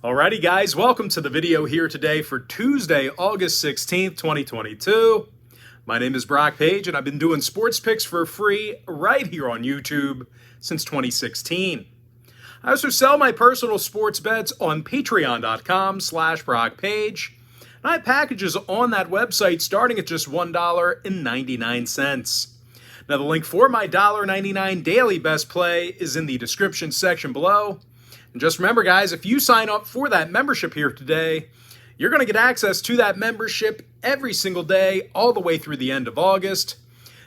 Alrighty guys, welcome to the video here today for Tuesday, August 16th, 2022. My name is Brock Page and I've been doing sports picks for free right here on YouTube since 2016. I also sell my personal sports bets on patreon.com/BrockPage. And I have packages on that website starting at just $1.99. Now the link for my $1.99 daily best play is in the description section below. And just remember, guys, if you sign up for that membership here today, you're going to get access to that membership every single day all the way through the end of August.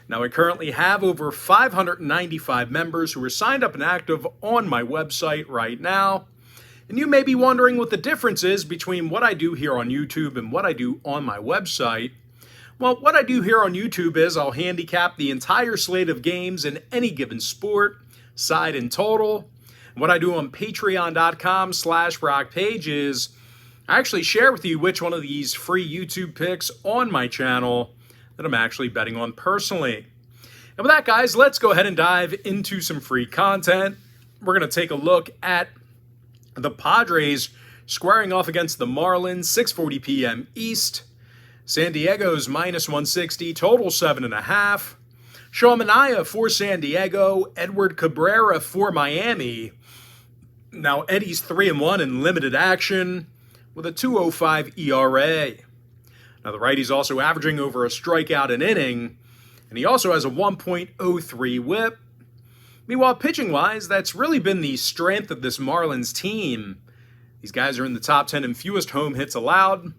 Now, I currently have over 595 members who are signed up and active on my website right now. And you may be wondering what the difference is between what I do here on YouTube and what I do on my website. Well, what I do here on YouTube is I'll handicap the entire slate of games in any given sport, side and total. What I do on patreon.com/BrockPage is I actually share with you which one of these free YouTube picks on my channel that I'm actually betting on personally. And with that, guys, let's go ahead and dive into some free content. We're going to take a look at the Padres squaring off against the Marlins, 6:40 p.m. East. San Diego's -160, total 7.5. Sean Manaea for San Diego, Edward Cabrera for Miami. Now, Eddie's 3-1 in limited action with a 2.05 ERA. Now, the righty's also averaging over a strikeout an inning, and he also has a 1.03 whip. Meanwhile, pitching-wise, that's really been the strength of this Marlins team. These guys are in the top 10 in fewest home hits allowed.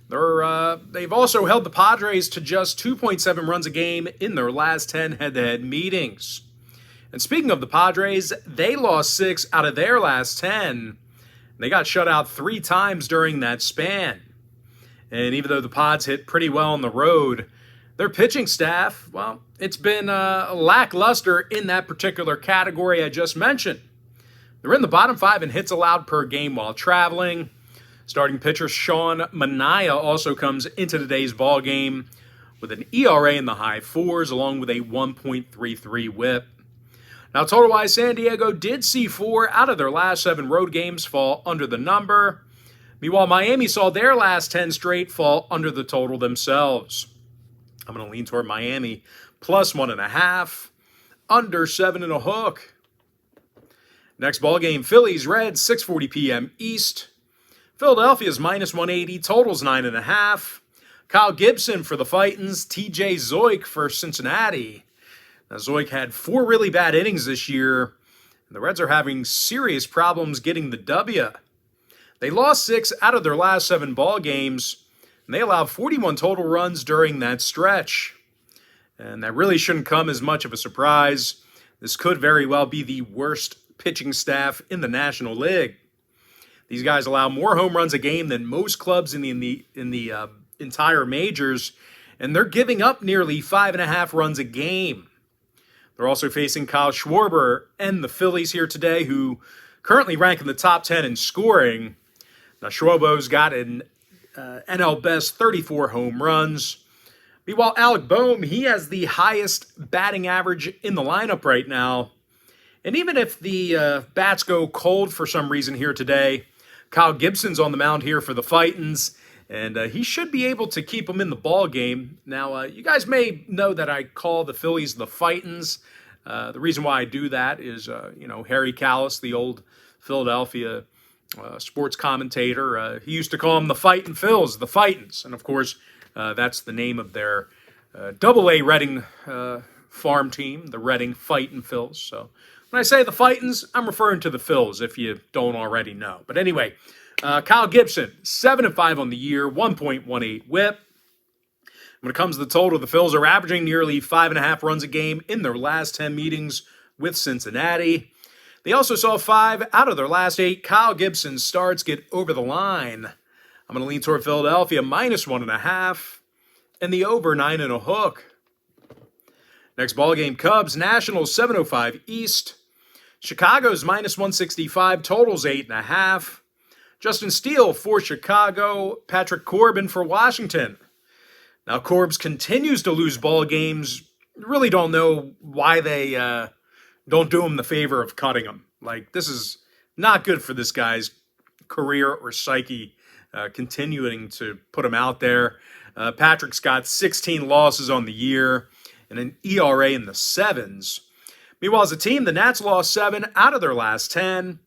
They've also held the Padres to just 2.7 runs a game in their last 10 head-to-head meetings. And speaking of the Padres, they lost 6 out of their last 10. They got shut out 3 times during that span. And even though the Pods hit pretty well on the road, their pitching staff, well, it's been lackluster in that particular category I just mentioned. They're in the bottom 5 in hits allowed per game while traveling. Starting pitcher Sean Manaea also comes into today's ball game with an ERA in the high 4s along with a 1.33 whip. Now, total-wise, San Diego did see 4 out of their last 7 road games fall under the number. Meanwhile, Miami saw their last 10 straight fall under the total themselves. I'm going to lean toward Miami plus 1.5, under 7.5. Next ball game, Phillies Reds, 6:40 p.m. East. Philadelphia's -180, totals 9.5. Kyle Gibson for the Titans, TJ Zoik for Cincinnati. Now, Zoik had 4 really bad innings this year, and the Reds are having serious problems getting the W. They lost 6 out of their last 7 ball games, and they allowed 41 total runs during that stretch. And that really shouldn't come as much of a surprise. This could very well be the worst pitching staff in the National League. These guys allow more home runs a game than most clubs in the entire majors, and they're giving up nearly 5.5 runs a game. They're also facing Kyle Schwarber and the Phillies here today, who currently rank in the top 10 in scoring. Now, Schwarber's got an NL best 34 home runs. Meanwhile, Alec Boehm, he has the highest batting average in the lineup right now. And even if the bats go cold for some reason here today, Kyle Gibson's on the mound here for the Titans, and he should be able to keep them in the ball game. Now, you guys may know that I call the Phillies the Titans. The reason why I do that is, Harry Callis, the old Philadelphia sports commentator, he used to call them the Fightin' Phils, the Titans. And, of course, that's the name of their Double-A Reading farm team, the Reading Fightin' Phils. So when I say the Titans, I'm referring to the Phils, if you don't already know. But anyway, Kyle Gibson, 7-5 on the year, 1.18 whip. When it comes to the total, the Phils are averaging nearly 5.5 runs a game in their last 10 meetings with Cincinnati. They also saw 5 out of their last 8 Kyle Gibson starts get over the line. I'm going to lean toward Philadelphia -1.5 and the over 9.5. Next ball game, Cubs, Nationals, 7:05 East. Chicago's -165, totals 8.5. Justin Steele for Chicago, Patrick Corbin for Washington. Now, Corbs continues to lose ball games. Really don't know why they don't do him the favor of cutting him. Like, this is not good for this guy's career or psyche continuing to put him out there. Patrick's got 16 losses on the year and an ERA in the 7s. Meanwhile, as a team, the Nats lost 7 out of their last 10,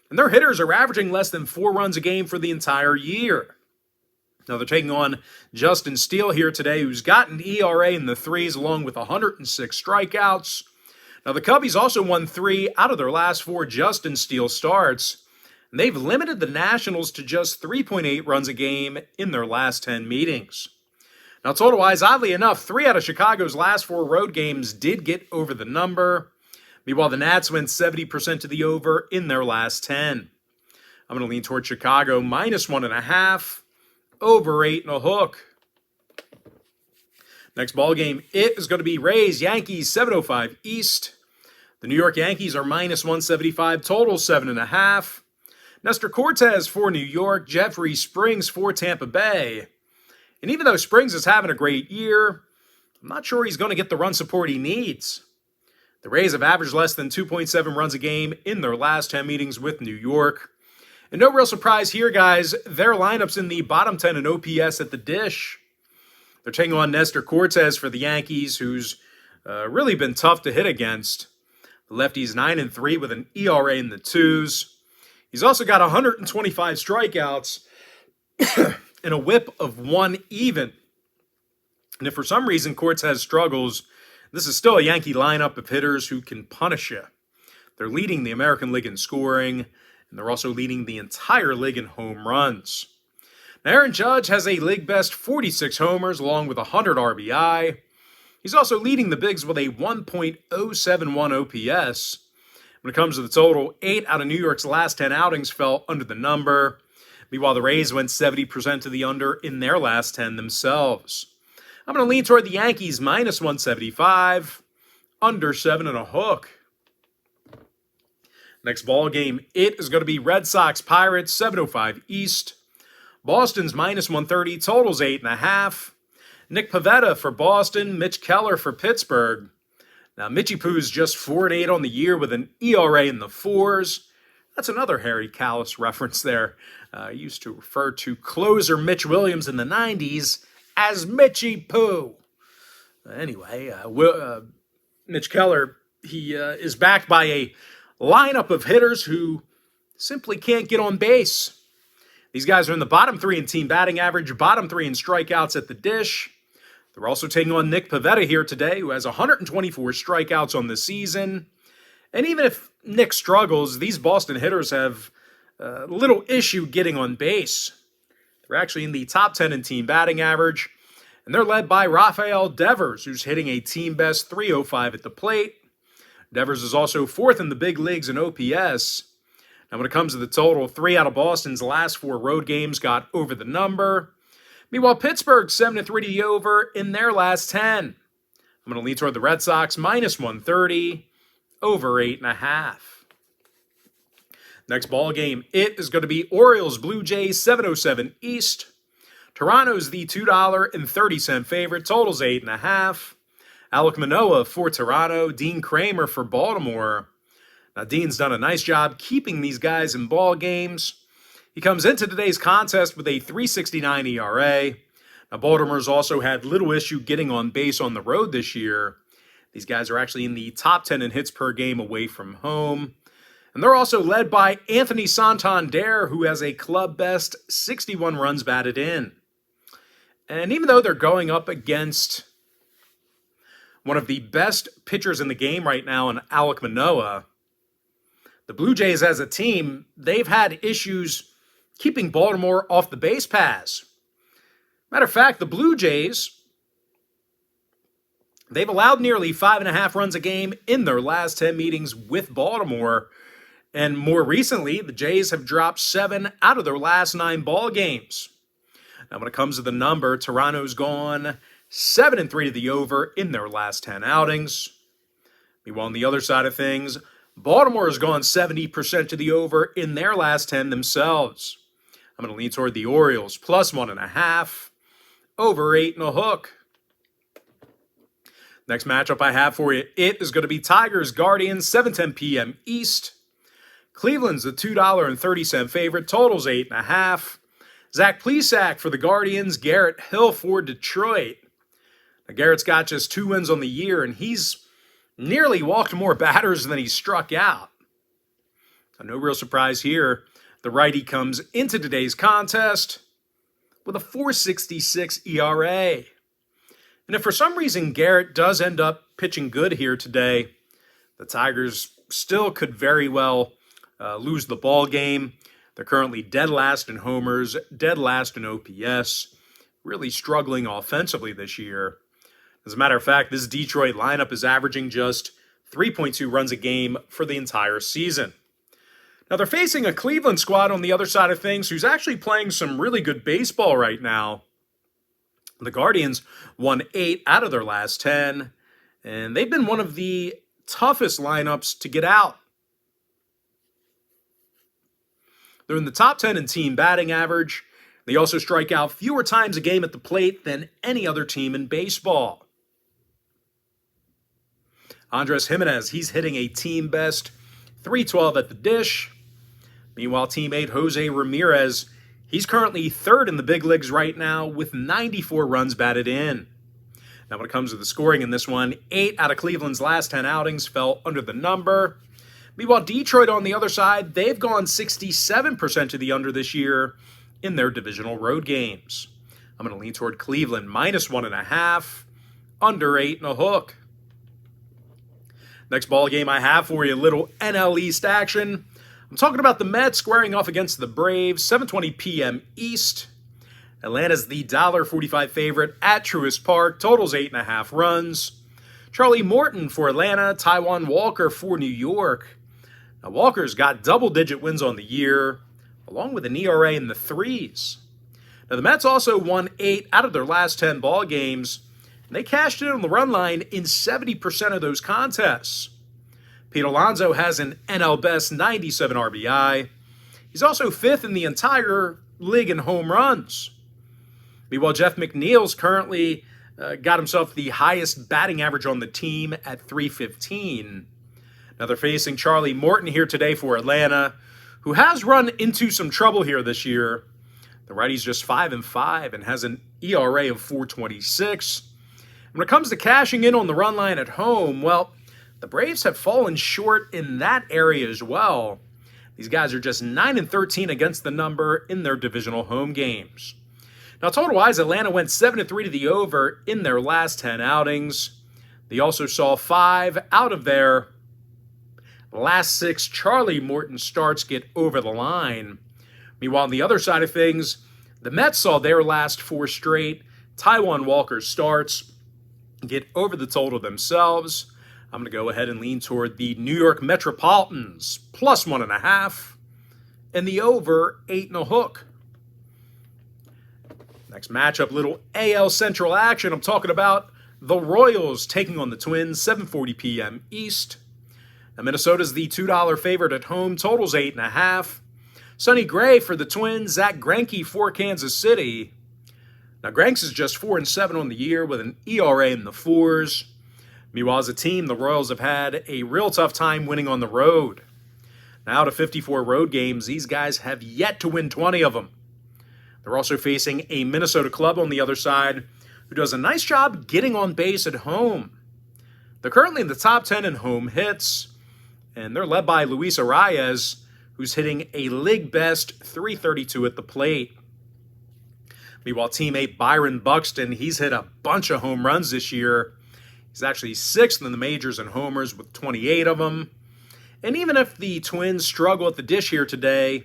and their hitters are averaging less than 4 runs a game for the entire year. Now, they're taking on Justin Steele here today, who's got an ERA in the 3s along with 106 strikeouts. Now, the Cubbies also won 3 out of their last 4 Justin Steele starts, and they've limited the Nationals to just 3.8 runs a game in their last 10 meetings. Now, total-wise, oddly enough, 3 out of Chicago's last 4 road games did get over the number. Meanwhile, the Nats went 70% to the over in their last 10. I'm going to lean toward Chicago, -1.5, over 8.5. Next ball game, it is going to be Rays, Yankees, 7:05 East. The New York Yankees are -175, total 7.5. Nestor Cortes for New York, Jeffrey Springs for Tampa Bay. And even though Springs is having a great year, I'm not sure he's going to get the run support he needs. The Rays have averaged less than 2.7 runs a game in their last 10 meetings with New York. And no real surprise here, guys. Their lineup's in the bottom 10 in OPS at the dish. They're taking on Nestor Cortes for the Yankees, who's really been tough to hit against. The lefty's 9-3 with an ERA in the 2s. He's also got 125 strikeouts and a whip of 1 even. And if for some reason Cortes struggles, this is still a Yankee lineup of hitters who can punish you. They're leading the American League in scoring, and they're also leading the entire league in home runs. Now, Aaron Judge has a league-best 46 homers along with 100 RBI. He's also leading the Bigs with a 1.071 OPS. When it comes to the total, 8 out of New York's last 10 outings fell under the number. Meanwhile, the Rays went 70% to the under in their last 10 themselves. I'm going to lean toward the Yankees, -175, under 7.5. Next ball game, it is going to be Red Sox Pirates, 7:05 East. Boston's -130, totals 8.5. Nick Pivetta for Boston, Mitch Keller for Pittsburgh. Now, Mitchie Poo's just 4-8 on the year with an ERA in the 4s. That's another Harry Kalas reference there. He used to refer to closer Mitch Williams in the 90s as Mitchie Poo. Anyway, Mitch Keller, he is backed by a lineup of hitters who simply can't get on base. These guys are in the bottom 3 in team batting average, bottom 3 in strikeouts at the dish. They're also taking on Nick Pivetta here today, who has 124 strikeouts on the season. And even if Nick struggles, these Boston hitters have little issue getting on base. They're actually in the top 10 in team batting average, and they're led by Rafael Devers, who's hitting a team-best .305 at the plate. Devers is also 4th in the big leagues in OPS. Now, when it comes to the total, 3 out of Boston's last 4 road games got over the number. Meanwhile, Pittsburgh 7-3 to the over in their last 10. I'm going to lean toward the Red Sox, -130, over 8.5. Next ball game, it is going to be Orioles Blue Jays, 7:07 East. Toronto's the $2.30 favorite, totals 8.5. Alek Manoah for Toronto, Dean Kramer for Baltimore. Now, Dean's done a nice job keeping these guys in ball games. He comes into today's contest with a .369 ERA. Now, Baltimore's also had little issue getting on base on the road this year. These guys are actually in the top 10 in hits per game away from home. And they're also led by Anthony Santander, who has a club-best 61 runs batted in. And even though they're going up against one of the best pitchers in the game right now in Alek Manoah, the Blue Jays as a team, they've had issues keeping Baltimore off the base paths. Matter of fact, the Blue Jays, they've allowed nearly 5.5 runs a game in their last 10 meetings with Baltimore. And more recently, the Jays have dropped 7 out of their last 9 ball games. Now, when it comes to the number, Toronto's gone 7-3 to the over in their last 10 outings. Meanwhile, on the other side of things, Baltimore has gone 70% to the over in their last 10 themselves. I'm going to lean toward the Orioles, +1.5, over 8.5. Next matchup I have for you, it is going to be Tigers Guardians, 7:10 p.m. East. Cleveland's the $2.30 favorite, totals 8.5. Zach Plesac for the Guardians, Garrett Hill for Detroit. Now, Garrett's got just 2 wins on the year, and he's nearly walked more batters than he struck out. So no real surprise here. The righty comes into today's contest with a .466 ERA. And if for some reason Garrett does end up pitching good here today, the Tigers still could very well lose the ball game. They're currently dead last in homers, dead last in OPS, really struggling offensively this year. As a matter of fact, this Detroit lineup is averaging just 3.2 runs a game for the entire season. Now, they're facing a Cleveland squad on the other side of things who's actually playing some really good baseball right now. The Guardians won 8 out of their last 10, and they've been one of the toughest lineups to get out. They're in the top 10 in team batting average. They also strike out fewer times a game at the plate than any other team in baseball. Andres Jimenez, he's hitting a team best .312 at the dish. Meanwhile, teammate Jose Ramirez, he's currently 3rd in the big leagues right now with 94 runs batted in. Now, when it comes to the scoring in this one, 8 out of Cleveland's last 10 outings fell under the number. Meanwhile, Detroit on the other side, they've gone 67% to the under this year in their divisional road games. I'm going to lean toward Cleveland, -1.5, under 8.5. Next ball game I have for you, a little NL East action. I'm talking about the Mets squaring off against the Braves, 7:20 p.m. East. Atlanta's the $1.45 favorite at Truist Park, totals 8.5 runs. Charlie Morton for Atlanta, Taijuan Walker for New York. Now, Walker's got double-digit wins on the year, along with an ERA in the 3s. Now, the Mets also won 8 out of their last 10 ball games, and they cashed in on the run line in 70% of those contests. Pete Alonso has an NL best 97 RBI. He's also 5th in the entire league in home runs. Meanwhile, Jeff McNeil's currently got himself the highest batting average on the team at .315. Now they're facing Charlie Morton here today for Atlanta, who has run into some trouble here this year. The righty's just 5-5 and has an ERA of .426. When it comes to cashing in on the run line at home, well, the Braves have fallen short in that area as well. These guys are just 9-13 against the number in their divisional home games. Now, total-wise, Atlanta went 7-3 to the over in their last 10 outings. They also saw 5 out of their last 6 Charlie Morton starts get over the line. Meanwhile, on the other side of things, the Mets saw their last 4 straight Taijuan Walker starts get over the total themselves. I'm going to go ahead and lean toward the New York Metropolitans, +1.5, and the over 8.5. Next matchup, little AL Central action. I'm talking about the Royals taking on the Twins, 7:40 p.m. East. Now, Minnesota's the $2 favorite at home, totals 8.5. Sonny Gray for the Twins, Zach Greinke for Kansas City. Now, Granks is just 4-7 on the year with an ERA in the 4s. Meanwhile, as a team, the Royals have had a real tough time winning on the road. Now, out of 54 road games, these guys have yet to win 20 of them. They're also facing a Minnesota club on the other side who does a nice job getting on base at home. They're currently in the top 10 in home hits, and they're led by Luis Arias, who's hitting a league best .332 at the plate. Meanwhile, teammate Byron Buxton, he's hit a bunch of home runs this year. He's actually 6th in the majors in homers with 28 of them. And even if the Twins struggle at the dish here today,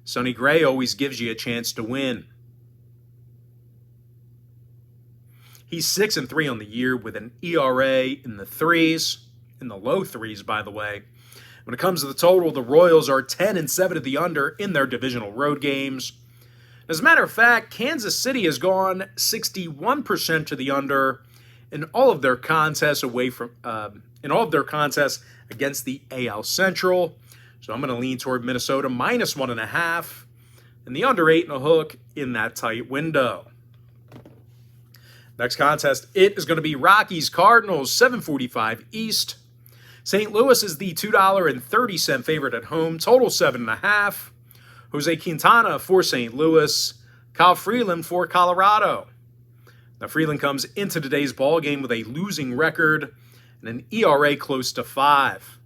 Sonny Gray always gives you a chance to win. He's 6-3 on the year with an ERA in the 3s, in the low 3s, by the way. When it comes to the total, the Royals are 10-7 to the under in their divisional road games. As a matter of fact, Kansas City has gone 61% to the under in all of their contests against the AL Central. So I'm going to lean toward Minnesota -1.5 and the under 8.5 in that tight window. Next contest, it is going to be Rockies Cardinals, 7:45 East. St. Louis is the $2.30 favorite at home, total 7.5. Jose Quintana for St. Louis, Kyle Freeland for Colorado. Now, Freeland comes into today's ball game with a losing record and an ERA close to 5.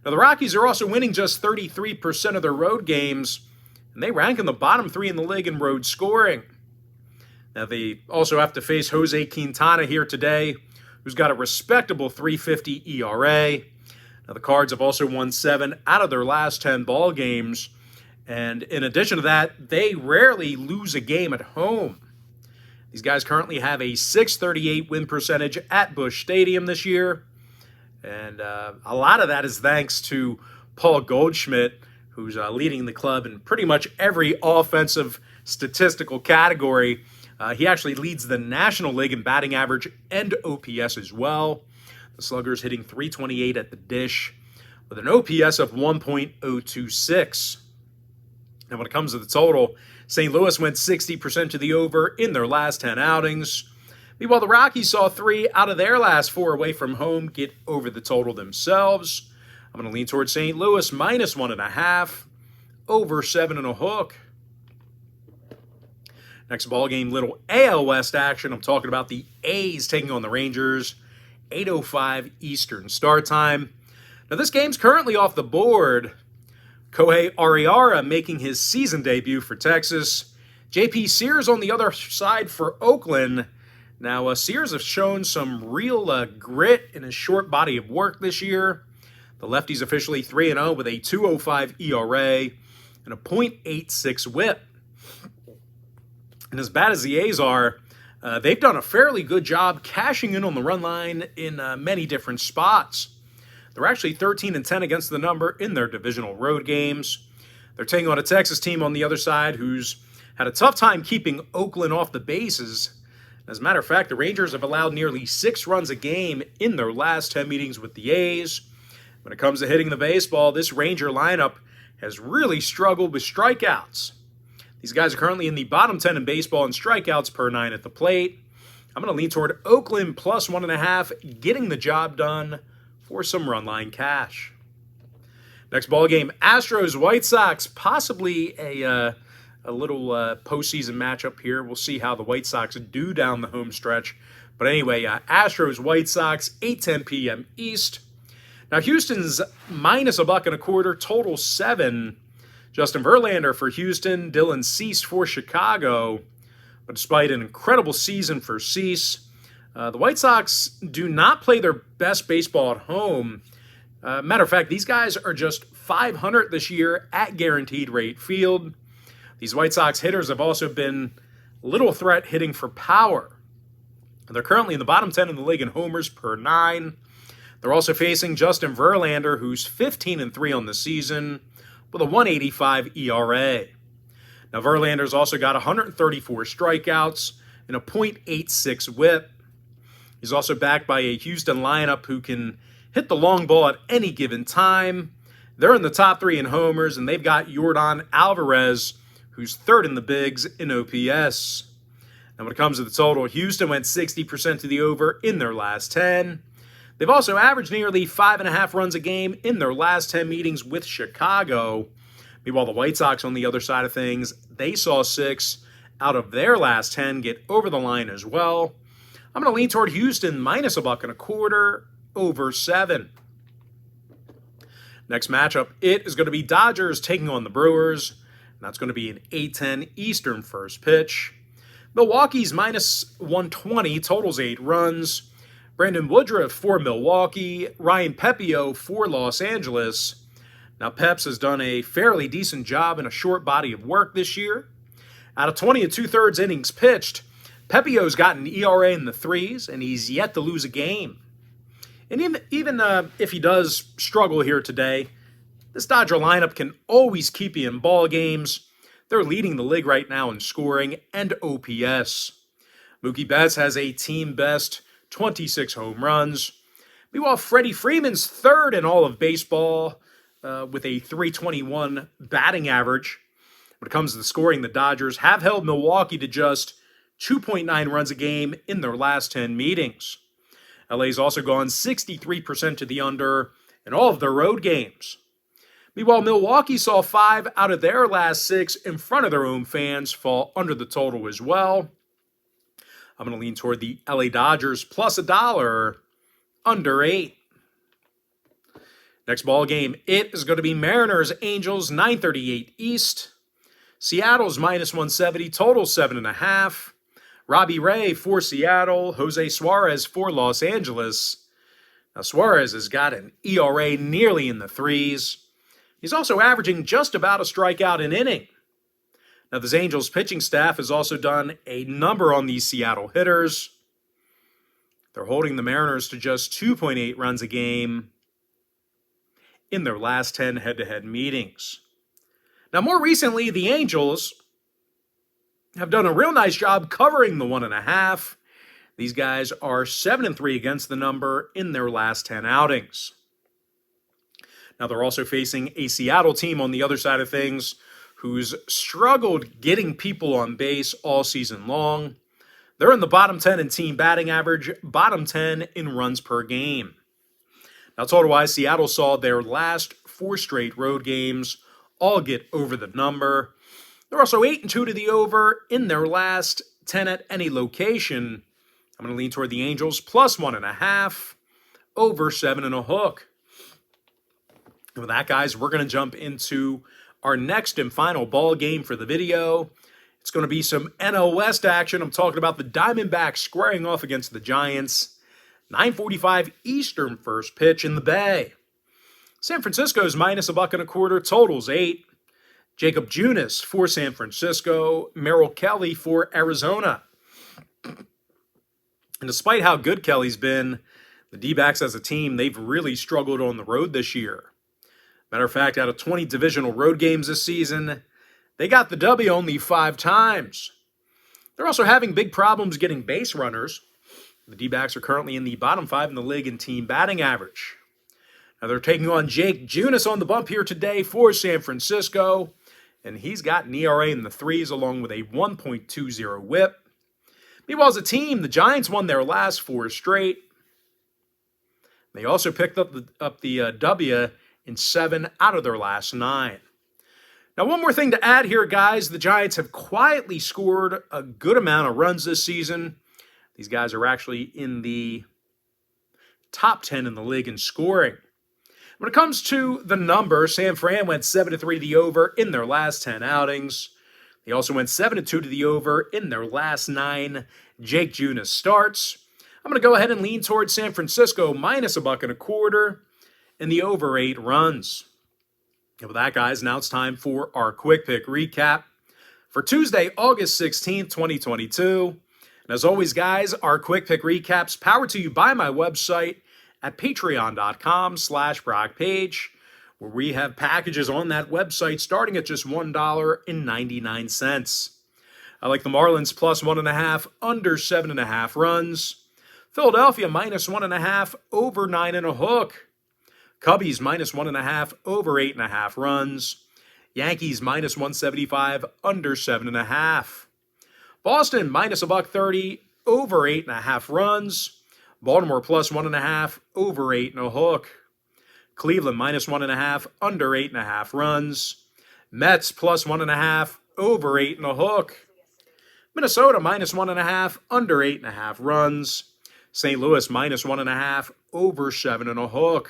Now, the Rockies are also winning just 33% of their road games, and they rank in the bottom 3 in the league in road scoring. Now, they also have to face Jose Quintana here today, who's got a respectable .350 ERA. Now, the Cards have also won 7 out of their last 10 ball games, and in addition to that, they rarely lose a game at home. These guys currently have a .638 win percentage at Busch Stadium this year, and a lot of that is thanks to Paul Goldschmidt, who's leading the club in pretty much every offensive statistical category. He actually leads the National League in batting average and OPS as well. The Slugger's hitting .328 at the dish with an OPS of 1.026. Now, when it comes to the total, St. Louis went 60% to the over in their last 10 outings. Meanwhile, the Rockies saw 3 out of their last 4 away from home get over the total themselves. I'm going to lean towards St. Louis minus 1.5, over 7.5. Next ball game, little AL West action. I'm talking about the A's taking on the Rangers, 8:05 Eastern start time. Now, this game's currently off the board. Kohei Ariara making his season debut for Texas. J.P. Sears on the other side for Oakland. Now, Sears has shown some real grit in his short body of work this year. The lefty's officially 3-0 with a .205 ERA and a .86 whip. And as bad as the A's are, they've done a fairly good job cashing in on the run line in many different spots. They're actually 13-10 against the number in their divisional road games. They're taking on a Texas team on the other side who's had a tough time keeping Oakland off the bases. As a matter of fact, the Rangers have allowed nearly 6 runs a game in their last 10 meetings with the A's. When it comes to hitting the baseball, this Ranger lineup has really struggled with strikeouts. These guys are currently in the bottom 10 in baseball in strikeouts per 9 at the plate. I'm going to lean toward Oakland plus 1.5, getting the job done for some run line cash. Next ball game, Astros White Sox, possibly a little postseason matchup here. We'll see how the White Sox do down the home stretch. But anyway, Astros White Sox, 8:10 p.m. East. Now, Houston's minus $1.25, total 7. Justin Verlander for Houston, Dylan Cease for Chicago. But despite an incredible season for Cease, the White Sox do not play their best baseball at home. Matter of fact, these guys are just .500 this year at Guaranteed Rate Field. These White Sox hitters have also been little threat hitting for power. They're currently in the bottom 10 in the league in homers per 9. They're also facing Justin Verlander, who's 15-3 on the season, with a .185 ERA. Now, Verlander's also got 134 strikeouts and a .86 whip. He's also backed by a Houston lineup who can hit the long ball at any given time. They're in the top 3 in homers, and they've got Yordan Alvarez, who's 3rd in the bigs in OPS. Now, when it comes to the total, Houston went 60% to the over in their last 10. They've also averaged nearly 5.5 runs a game in their last 10 meetings with Chicago. Meanwhile, the White Sox on the other side of things, they saw 6 out of their last 10 get over the line as well. I'm going to lean toward Houston minus $1.25, over 7. Next matchup, it is going to be Dodgers taking on the Brewers. And that's going to be an 8:10 Eastern first pitch. Milwaukee's minus 120, totals 8 runs. Brandon Woodruff for Milwaukee, Ryan Pepio for Los Angeles. Now, Peps has done a fairly decent job in a short body of work this year. Out of 20 2/3 innings pitched, Pepio's got an ERA in the 3s, and he's yet to lose a game. And even if he does struggle here today, this Dodger lineup can always keep you in ball games. They're leading the league right now in scoring and OPS. Mookie Betts has a team-best 26 home runs. Meanwhile, Freddie Freeman's 3rd in all of baseball with a .321 batting average. When it comes to the scoring, the Dodgers have held Milwaukee to just 2.9 runs a game in their last 10 meetings. LA's also gone 63% to the under in all of their road games. Meanwhile, Milwaukee saw 5 out of their last 6 in front of their own fans fall under the total as well. I'm going to lean toward the LA Dodgers plus $1, under 8. Next ball game, it is going to be Mariners Angels, 9:38 East. Seattle's minus 170, total 7.5. Robbie Ray for Seattle, Jose Suarez for Los Angeles. Now Suarez has got an ERA nearly in the 3s. He's also averaging just about a strikeout an inning. Now this Angels pitching staff has also done a number on these Seattle hitters. They're holding the Mariners to just 2.8 runs a game in their last 10 head-to-head meetings. Now, more recently, the Angels have done a real nice job covering the 1.5. These guys are 7-3 against the number in their last 10 outings. Now, they're also facing a Seattle team on the other side of things who's struggled getting people on base all season long. They're in the bottom 10 in team batting average, bottom 10 in runs per game. Now, total-wise, Seattle saw their last 4 straight road games all get over the number. They're also 8-2 to the over in their last 10 at any location. I'm going to lean toward the Angels plus 1.5, over 7.5. And with that, guys, we're going to jump into our next and final ball game for the video. It's going to be some NL West action. I'm talking about the Diamondbacks squaring off against the Giants. 9:45 Eastern first pitch in the Bay. San Francisco's minus $1.25, totals 8. Jacob Junis for San Francisco, Merrill Kelly for Arizona. And despite how good Kelly's been, the D-backs as a team, they've really struggled on the road this year. Matter of fact, out of 20 divisional road games this season, they got the W only 5 times. They're also having big problems getting base runners. The D-backs are currently in the bottom 5 in the league in team batting average. Now they're taking on Jake Junis on the bump here today for San Francisco, and he's got an ERA in the 3s along with a 1.20 whip. Meanwhile, as a team, the Giants won their last 4 straight. They also picked up the W in 7 out of their last 9. Now, one more thing to add here, guys. The Giants have quietly scored a good amount of runs this season. These guys are actually in the top 10 in the league in scoring. When it comes to the number, San Fran went 7-3 to the over in their last 10 outings. They also went 7-2 to the over in their last 9 Jake Junis starts. I'm going to go ahead and lean towards San Francisco minus $1.25 and the over 8 runs. And with that, guys, now it's time for our quick pick recap for Tuesday, August 16th, 2022. And as always, guys, our quick pick recaps powered to you by my website at patreon.com/BrockPage, where we have packages on that website starting at just $1.99. I like the Marlins plus 1.5, under 7.5 runs. Philadelphia minus 1.5, over 9.5. Cubbies minus 1.5, over 8.5 runs. Yankees minus 175, under 7.5. Boston minus $1.30, over 8.5 runs. Baltimore plus 1.5, over 8.5. Cleveland minus 1.5, under 8.5 runs. Mets plus 1.5, over 8.5. Minnesota minus 1.5, under 8.5 runs. St. Louis minus 1.5, over 7.5.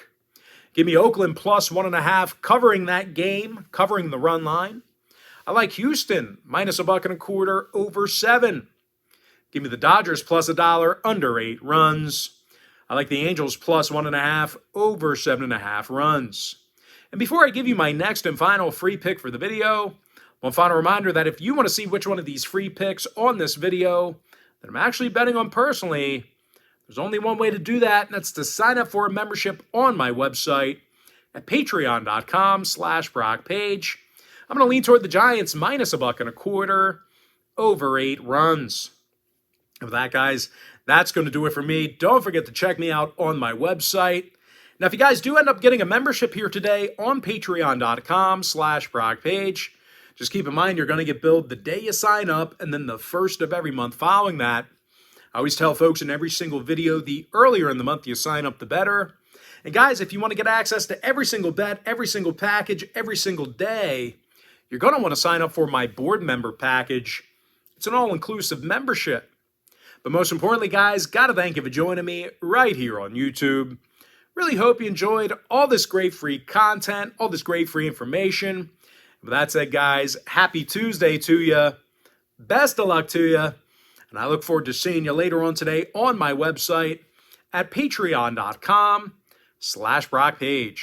Give me Oakland plus 1.5, covering that game, covering the run line. I like Houston minus $1.25, over 7. Give me the Dodgers plus $1, under 8 runs. I like the Angels plus 1.5, over 7.5 runs. And before I give you my next and final free pick for the video, one final reminder that if you want to see which one of these free picks on this video that I'm actually betting on personally, there's only one way to do that, and that's to sign up for a membership on my website at patreon.com/BrockPage. I'm going to lean toward the Giants minus $1.25, over 8 runs. And with that, guys, that's going to do it for me. Don't forget to check me out on my website. Now, if you guys do end up getting a membership here today on patreon.com/BrockPage, just keep in mind you're going to get billed the day you sign up, and then the first of every month following that. I always tell folks in every single video, the earlier in the month you sign up, the better. And guys, if you want to get access to every single bet, every single package, every single day, you're going to want to sign up for my board member package. It's an all-inclusive membership. But most importantly, guys, got to thank you for joining me right here on YouTube. Really hope you enjoyed all this great free content, all this great free information. With that said, guys, happy Tuesday to you. Best of luck to you. And I look forward to seeing you later on today on my website at patreon.com/BrockPage.